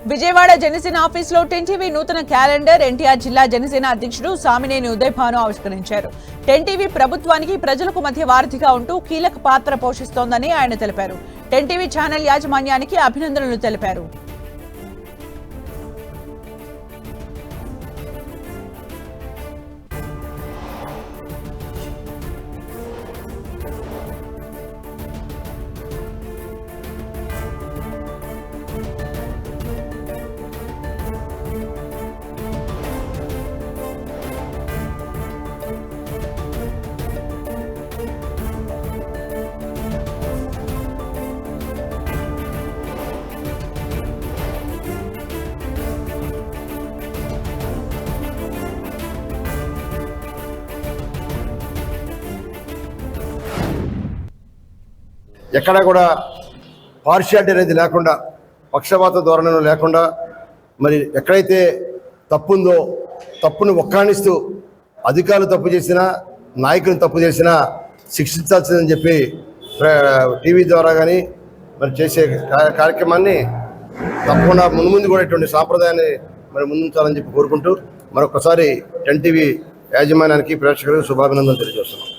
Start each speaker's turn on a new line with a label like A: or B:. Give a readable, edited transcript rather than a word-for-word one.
A: విజయవాడ జనసేన ఆఫీసులో 10TV నూతన calendar NTR జిల్లా జనసేన అధ్యక్షుడు సామినేని ఉదయ్ భాను ఆవిష్కరించారు. 10TV ప్రభుత్వానికి ప్రజలకు మధ్య వారధిగా ఉంటూ కీలక పాత్ర పోషిస్తోందని ఆయన తెలిపారు. 10TV ఛానల్ యాజమాన్యానికి అభినందనలు తెలిపారు.
B: ఎక్కడా కూడా పార్షియాలిటీ అనేది లేకుండా, పక్షపాత ధోరణిలో లేకుండా, మరి ఎక్కడైతే తప్పుందో తప్పును ఒక్కాణిస్తూ అధికారులు తప్పు చేసినా, నాయకులు తప్పు చేసినా శిక్షించాల్సిందని చెప్పి టీవీ ద్వారా కానీ మరి చేసే కార్యక్రమాన్ని తప్పకుండా ముందు కూడా ఇటువంటి సాంప్రదాయాన్ని మరి ముందుంచాలని చెప్పి కోరుకుంటూ మరొకసారి 10TV యాజమాన్యానికి ప్రేక్షకులకు శుభాభినందనలు తెలియజేస్తున్నాం.